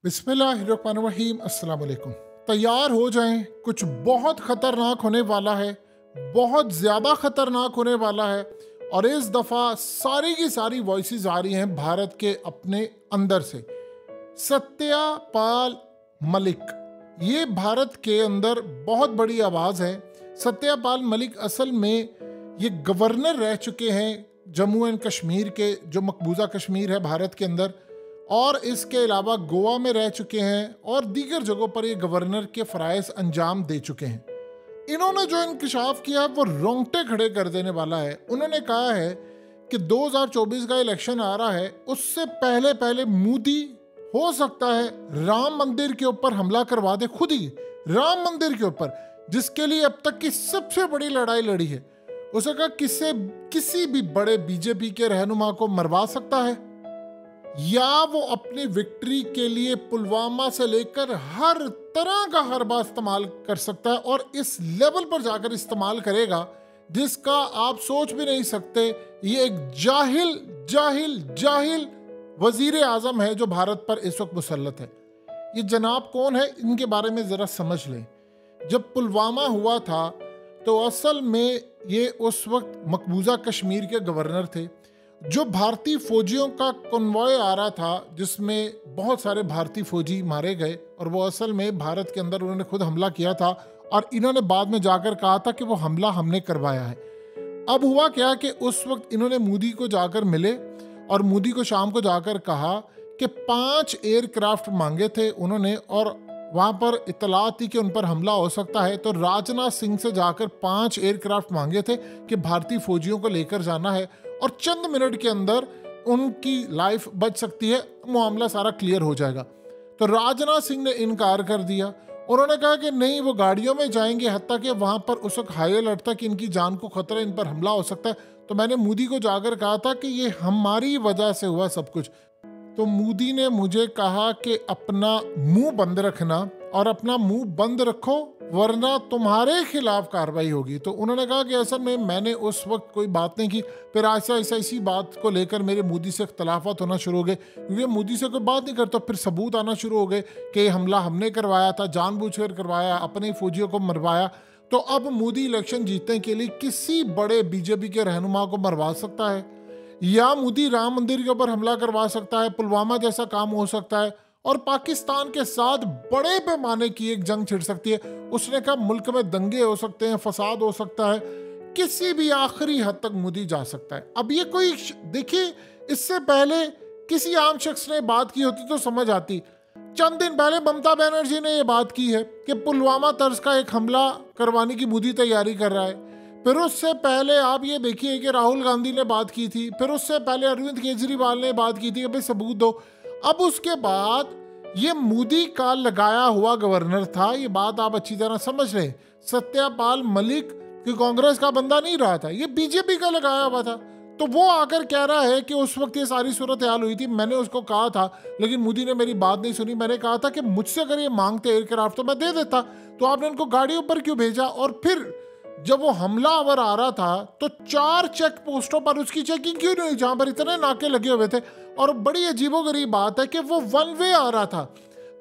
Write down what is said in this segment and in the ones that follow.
बिस्मिल्लाहिर्रहमानिर्रहीम। अस्सलाम वालेकुम। तैयार हो जाएं, कुछ बहुत ख़तरनाक होने वाला है, बहुत ज़्यादा ख़तरनाक होने वाला है। और इस दफ़ा सारी की सारी वॉइसेस आ रही हैं भारत के अपने अंदर से। सत्यपाल मलिक, ये भारत के अंदर बहुत बड़ी आवाज़ है। सत्यपाल मलिक असल में ये गवर्नर रह चुके हैं जम्मू एंड कश्मीर के, जो मकबूजा कश्मीर है भारत के अंदर, और इसके अलावा गोवा में रह चुके हैं और दीगर जगहों पर ये गवर्नर के फ़राइज़ अंजाम दे चुके हैं। इन्होंने जो इंकशाफ किया है वो रोंगटे खड़े कर देने वाला है। उन्होंने कहा है कि 2024 का इलेक्शन आ रहा है, उससे पहले पहले मोदी हो सकता है राम मंदिर के ऊपर हमला करवा दे, खुद ही राम मंदिर के ऊपर, जिसके लिए अब तक की सबसे बड़ी लड़ाई लड़ी है। उसने कहा किसी भी बड़े बीजेपी के रहनुमा को मरवा सकता है, या वो अपनी विक्ट्री के लिए पुलवामा से लेकर हर तरह का हरबा इस्तेमाल कर सकता है, और इस लेवल पर जाकर इस्तेमाल करेगा जिसका आप सोच भी नहीं सकते। ये एक जाहिल जाहिल जाहिल वजीर आजम है जो भारत पर इस वक्त मुसल्लत है। ये जनाब कौन है, इनके बारे में ज़रा समझ लें। जब पुलवामा हुआ था तो असल में ये उस वक्त मकबूजा कश्मीर के गवर्नर थे। जो भारतीय फौजियों का कन्वॉय आ रहा था जिसमें बहुत सारे भारतीय फौजी मारे गए, और वो असल में भारत के अंदर उन्होंने खुद हमला किया था, और इन्होंने बाद में जाकर कहा था कि वो हमला हमने करवाया है। अब हुआ क्या कि उस वक्त इन्होंने मोदी को जाकर मिले और मोदी को शाम को जाकर कहा कि 5 एयरक्राफ्ट मांगे थे उन्होंने, और वहाँ पर इतलात थी कि उन पर हमला हो सकता है। तो राजनाथ सिंह से जाकर 5 एयरक्राफ्ट मांगे थे कि भारतीय फौजियों को लेकर जाना है, और चंद मिनट के अंदर उनकी लाइफ बच सकती है, मामला सारा क्लियर हो जाएगा। तो राजनाथ सिंह ने इनकार कर दिया। उन्होंने कहा कि नहीं, वो गाड़ियों में जाएंगे, हत्ता कि वहाँ पर उस वक्त हाई अलर्ट था कि इनकी जान को खतरा, इन पर हमला हो सकता है। तो मैंने मोदी को जाकर कहा था कि ये हमारी वजह से हुआ सब कुछ। तो मोदी ने मुझे कहा कि अपना मुंह बंद रखना, और अपना मुंह बंद रखो वरना तुम्हारे खिलाफ कार्रवाई होगी। तो उन्होंने कहा कि असल में मैंने उस वक्त कोई बात नहीं की। फिर ऐसा इसी बात को लेकर मेरे मोदी से इख्तलाफात होना शुरू हो गए, क्योंकि मोदी से कोई बात नहीं करता। फिर सबूत आना शुरू हो गए कि हमला हमने करवाया था, जानबूझकर करवाया, अपने फौजियों को मरवाया। तो अब मोदी इलेक्शन जीतने के लिए किसी बड़े बीजेपी के रहनुमा को मरवा सकता है, या मोदी राम मंदिर के ऊपर हमला करवा सकता है, पुलवामा जैसा काम हो सकता है, और पाकिस्तान के साथ बड़े पैमाने की एक जंग छिड़ सकती है। उसने कहा मुल्क में दंगे हो सकते हैं, फसाद हो सकता है, किसी भी आखिरी हद तक मोदी जा सकता है। अब ये कोई, देखिए, इससे पहले किसी आम शख्स ने बात की होती तो समझ आती। चंद दिन पहले ममता बनर्जी ने ये बात की है कि पुलवामा तर्ज का एक हमला करवाने की मोदी तैयारी कर रहा है। फिर उससे पहले आप ये देखिए कि राहुल गांधी ने बात की थी। फिर उससे पहले अरविंद केजरीवाल ने बात की थी कि भाई सबूत दो। अब उसके बाद ये मोदी का लगाया हुआ गवर्नर था। ये बात आप अच्छी तरह समझ लें। सत्यपाल मलिक कि कांग्रेस का बंदा नहीं रहा था, ये बीजेपी का लगाया हुआ था। तो वो आकर कह रहा है कि उस वक्त ये सारी सूरत हाल हुई थी, मैंने उसको कहा था, लेकिन मोदी ने मेरी बात नहीं सुनी। मैंने कहा था कि मुझसे अगर ये मांगते एयरक्राफ्ट तो मैं दे देता, तो आपने उनको गाड़ियों पर क्यों भेजा? और फिर जब वो हमलावर आ रहा था तो 4 चेक पोस्टों पर उसकी चेकिंग क्यों नहीं हुई, जहां पर इतने नाके लगे हुए थे? और बड़ी अजीबोगरीब बात है कि वो 1 वे आ रहा था।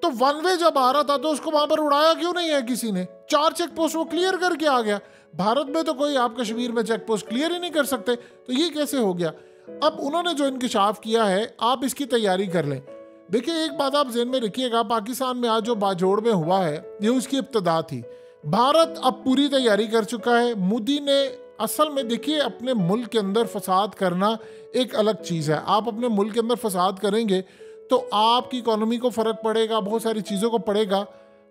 तो 1 वे जब आ रहा था तो उसको वहां पर उड़ाया क्यों नहीं है किसी ने? 4 चेक पोस्ट वो क्लियर करके आ गया। भारत में तो कोई, आप कश्मीर में चेक पोस्ट क्लियर ही नहीं कर सकते, तो ये कैसे हो गया? अब उन्होंने जो इंकशाफ किया है, आप इसकी तैयारी कर लें। देखिए, एक बात आप ज़हन में रखिएगा, पाकिस्तान में आज जो बाजोड़ में हुआ है ये उसकी इब्तदा थी। भारत अब पूरी तैयारी कर चुका है। मोदी ने असल में, देखिए, अपने मुल्क के अंदर फसाद करना एक अलग चीज़ है। आप अपने मुल्क के अंदर फसाद करेंगे तो आपकी इकोनॉमी को फ़र्क पड़ेगा, बहुत सारी चीज़ों को पड़ेगा।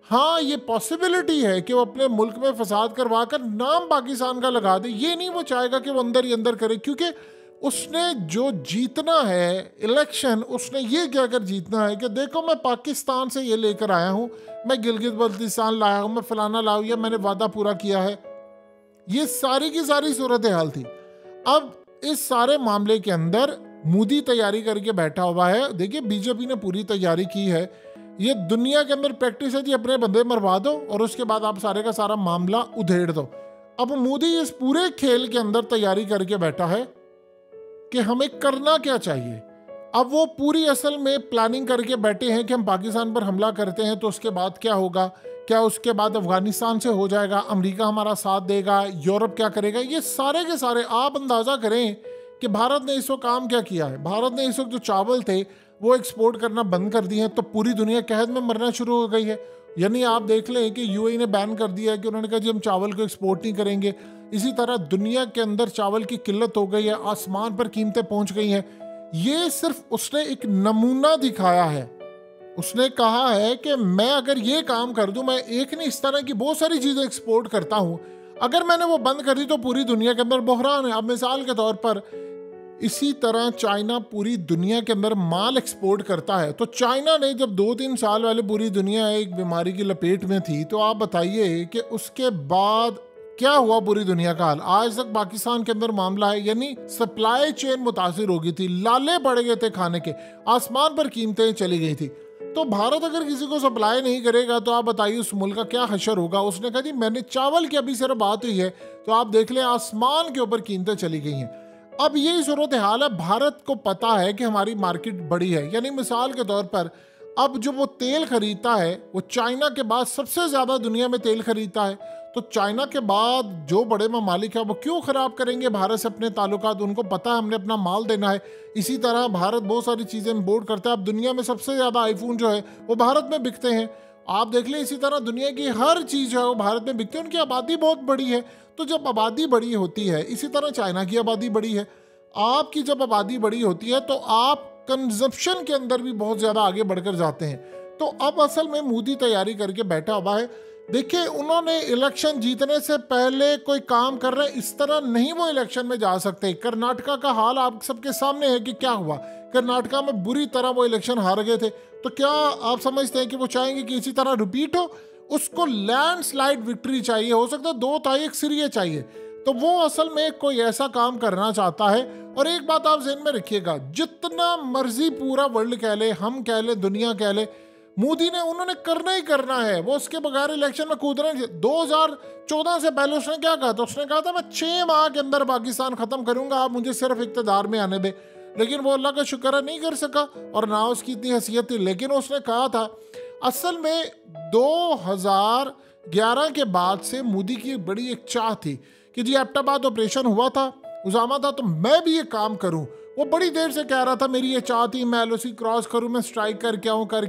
हाँ, ये पॉसिबिलिटी है कि वो अपने मुल्क में फसाद करवा कर नाम पाकिस्तान का लगा दे। ये नहीं वो चाहेगा कि वो अंदर ही अंदर करे, क्योंकि उसने जो जीतना है इलेक्शन, उसने ये कहकर जीतना है कि देखो मैं पाकिस्तान से ये लेकर आया हूँ, मैं गिलगित बल्तिस्तान लाया हूँ, मैं फलाना लाया हूँ, मैंने वादा पूरा किया है। ये सारी की सारी सूरत हाल थी। अब इस सारे मामले के अंदर मोदी तैयारी करके बैठा हुआ है। देखिए, बीजेपी ने पूरी तैयारी की है। ये दुनिया के अंदर प्रैक्टिस है जी, अपने बंदे मरवा दो और उसके बाद आप सारे का सारा मामला उधेड़ दो। अब मोदी इस पूरे खेल के अंदर तैयारी करके बैठा है कि हमें करना क्या चाहिए। अब वो पूरी असल में प्लानिंग करके बैठे हैं कि हम पाकिस्तान पर हमला करते हैं तो उसके बाद क्या होगा, क्या उसके बाद अफगानिस्तान से हो जाएगा, अमेरिका हमारा साथ देगा, यूरोप क्या करेगा। ये सारे के सारे आप अंदाज़ा करें कि भारत ने इस वक्त काम क्या किया है। भारत ने इस वक्त जो चावल थे वो एक्सपोर्ट करना बंद कर दिए हैं, तो पूरी दुनिया कहत में मरना शुरू हो गई है। यानी आप देख लें कि यूएई ने बैन कर दिया है कि उन्होंने कहा जी हम चावल को एक्सपोर्ट नहीं करेंगे। इसी तरह दुनिया के अंदर चावल की किल्लत हो गई है, आसमान पर कीमतें पहुंच गई हैं। ये सिर्फ उसने एक नमूना दिखाया है। उसने कहा है कि मैं अगर ये काम कर दूं, मैं एक नहीं इस तरह की बहुत सारी चीज़ें एक्सपोर्ट करता हूं, अगर मैंने वो बंद कर दी तो पूरी दुनिया के अंदर बहरान है। अब मिसाल के तौर पर इसी तरह चाइना पूरी दुनिया के अंदर माल एक्सपोर्ट करता है। तो चाइना ने जब 2-3 साल वाले पूरी दुनिया एक बीमारी की लपेट में थी, तो आप बताइए कि उसके बाद क्या हुआ पूरी दुनिया का हाल। आज तक पाकिस्तान के अंदर मामला है, यानी सप्लाई चेन मुतासिर हो गई थी, लाले पड़ गए थे खाने के, आसमान पर कीमतें चली गई थी। तो भारत अगर किसी को सप्लाई नहीं करेगा तो आप बताइए उस मुल्क का क्या हशर होगा। उसने कहा जी मैंने चावल की अभी सिर्फ बात हुई है तो आप देख लें आसमान के ऊपर कीमतें चली गई हैं। अब यही सूरत हाल है। भारत को पता है कि हमारी मार्केट बड़ी है, यानी मिसाल के तौर पर अब जो वो तेल खरीदता है वो चाइना के बाद सबसे ज़्यादा दुनिया में तेल खरीदता है। तो चाइना के बाद जो बड़े ममालिक है वो क्यों ख़राब करेंगे भारत से अपने ताल्लुकात। उनको पता है हमने अपना माल देना है। इसी तरह भारत बहुत सारी चीज़ें इम्पोर्ट करता है। अब दुनिया में सबसे ज़्यादा आईफोन जो है वो भारत में बिकते हैं। आप देख लें इसी तरह दुनिया की हर चीज़ जो है वो भारत में बिकती है। उनकी आबादी बहुत बड़ी है। तो जब आबादी बड़ी होती है, इसी तरह चाइना की आबादी बड़ी है, आपकी जब आबादी बड़ी होती है तो आप कंजप्शन के अंदर भी बहुत ज़्यादा आगे बढ़कर जाते हैं। तो अब असल में मोदी तैयारी करके बैठा हुआ है। देखिए उन्होंने इलेक्शन जीतने से पहले कोई काम कर रहे हैं, इस तरह नहीं वो इलेक्शन में जा सकते। कर्नाटका का हाल आप सबके सामने है कि क्या हुआ। कर्नाटका में बुरी तरह वो इलेक्शन हार गए थे। तो क्या आप समझते हैं कि वो चाहेंगे कि इसी तरह रिपीट हो? उसको लैंडस्लाइड विक्ट्री चाहिए, हो सकता है 2 सीरिये चाहिए। तो वो असल में कोई ऐसा काम करना चाहता है। और एक बात आप ज़हन में रखिएगा, जितना मर्जी पूरा वर्ल्ड कह ले, हम कह ले, दुनिया कह ले, मोदी ने उन्होंने करना ही करना है। वो उसके बगैर इलेक्शन में कूदना। 2014 से पहले उसने क्या कहा था? उसने कहा था मैं 6 माह के अंदर पाकिस्तान ख़त्म करूंगा, आप मुझे सिर्फ इक़्तिदार में आने दे। लेकिन वो अल्लाह का शुक्र है नहीं कर सका और ना उसकी इतनी हैसियत थी। लेकिन उसने कहा था असल में 2011 के बाद से मोदी की बड़ी एक चाह थी कि जी एबटाबाद ऑपरेशन हुआ था, उजामा था, तो मैं भी ये काम करूं। वो बड़ी देर से कह रहा था मेरी ये चाह थी, मैं एलओसी क्रॉस करूं, मैं स्ट्राइक करके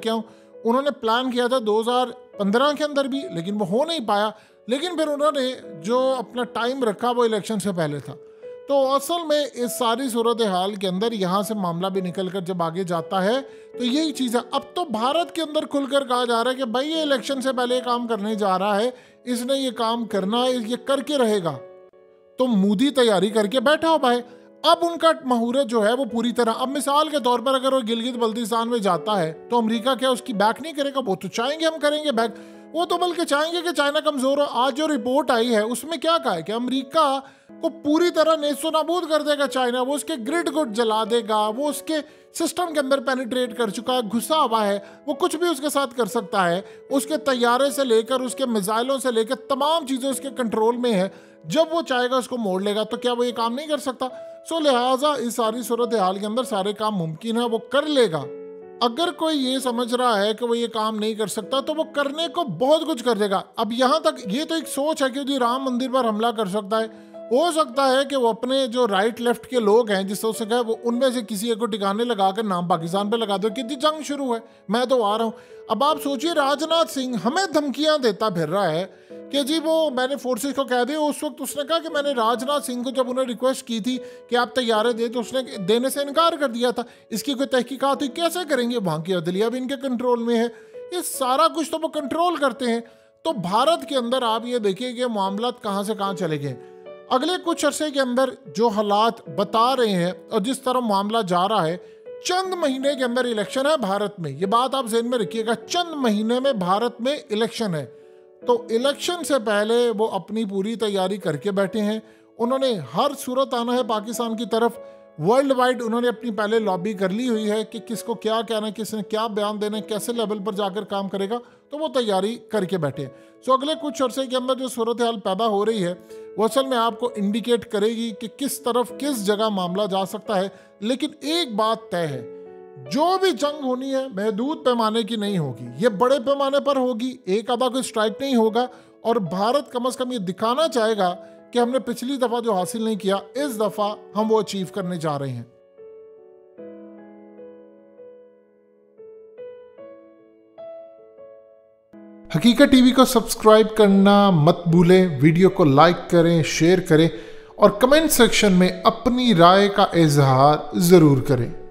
आऊं। उन्होंने प्लान किया था 2015 के अंदर भी, लेकिन वो हो नहीं पाया। लेकिन फिर उन्होंने जो अपना टाइम रखा वो इलेक्शन से पहले था। तो असल में इस सारी सूरत हाल के अंदर यहाँ से मामला भी निकल कर जब आगे जाता है तो यही चीज़ है। अब तो भारत के अंदर खुलकर कहा जा रहा है कि भाई ये इलेक्शन से पहले काम करने जा रहा है, इसने ये काम करना है, ये करके रहेगा। तो मोदी तैयारी करके बैठा हुआ है। अब उनका मुहूर्त जो है वो पूरी तरह, अब मिसाल के तौर पर अगर वो गिलगित बल्तिस्तान में जाता है तो अमेरिका क्या उसकी बैक नहीं करेगा? वो तो चाहेंगे हम करेंगे बैक, वो तो बल्कि चाहेंगे कि चाइना कमजोर हो। आज जो रिपोर्ट आई है उसमें क्या कहा है कि अमेरिका को पूरी तरह नेस्तो नाबूद कर देगा चाइना। वो उसके ग्रिड को जला देगा, वो उसके सिस्टम के अंदर पेनिट्रेट कर चुका है, घुसा हुआ है, वो कुछ भी उसके साथ कर सकता है। उसके तैयारे से लेकर उसके मिसाइलों से लेकर तमाम चीज़ें उसके कंट्रोल में है। जब वो चाहेगा उसको मोड़ लेगा। तो क्या वो ये काम नहीं कर सकता? सो लिहाजा इस सारी सूरत हाल के अंदर सारे काम मुमकिन है, वो कर लेगा। अगर कोई ये समझ रहा है कि वो ये काम नहीं कर सकता तो वो करने को बहुत कुछ कर देगा। अब यहाँ तक ये तो एक सोच है कि जी राम मंदिर पर हमला कर सकता है। हो सकता है कि वो अपने जो राइट लेफ्ट के लोग हैं जिससे उससे कहे वो उनमें से किसी एक को ठिकाने लगाकर नाम पाकिस्तान पे लगा दो कि जी जंग शुरू है, मैं तो आ रहा हूँ। अब आप सोचिए राजनाथ सिंह हमें धमकियां देता फिर रहा है कि जी वो मैंने फोर्सेस को कह दिया। उस वक्त उसने कहा कि मैंने राजनाथ सिंह को जब उन्हें रिक्वेस्ट की थी कि आप तैयारे दे तो उसने देने से इनकार कर दिया था। इसकी कोई तहकीकात हुई, कैसे करेंगे? वहाँ की अदलिया भी इनके कंट्रोल में है। ये सारा कुछ तो वो कंट्रोल करते हैं। तो भारत के अंदर आप ये देखिए कि मामला कहाँ से कहाँ चले गए। अगले कुछ अरसे के अंदर जो हालात बता रहे हैं और जिस तरह मामला जा रहा है, चंद महीने के अंदर इलेक्शन है भारत में। ये बात आप ज़हन में रखिएगा, चंद महीने में भारत में इलेक्शन है। तो इलेक्शन से पहले वो अपनी पूरी तैयारी करके बैठे हैं। उन्होंने हर सूरत आना है पाकिस्तान की तरफ। वर्ल्ड वाइड उन्होंने अपनी पहले लॉबी कर ली हुई है कि किसको क्या कहना है, किसने क्या बयान देना है, कैसे लेवल पर जाकर काम करेगा। तो वो तैयारी करके बैठे हैं। सो अगले कुछ अरसे के अंदर जो सूरत हाल पैदा हो रही है वो असल में आपको इंडिकेट करेगी कि किस तरफ किस जगह मामला जा सकता है। लेकिन एक बात तय है जो भी जंग होनी है महदूद पैमाने की नहीं होगी, ये बड़े पैमाने पर होगी, एक आधा कोई स्ट्राइक नहीं होगा। और भारत कम से कम ये दिखाना चाहेगा कि हमने पिछली दफा जो हासिल नहीं किया, इस दफा हम वो अचीव करने जा रहे हैं। हकीकत टीवी को सब्सक्राइब करना मत भूलें, वीडियो को लाइक करें, शेयर करें और कमेंट सेक्शन में अपनी राय का इजहार जरूर करें।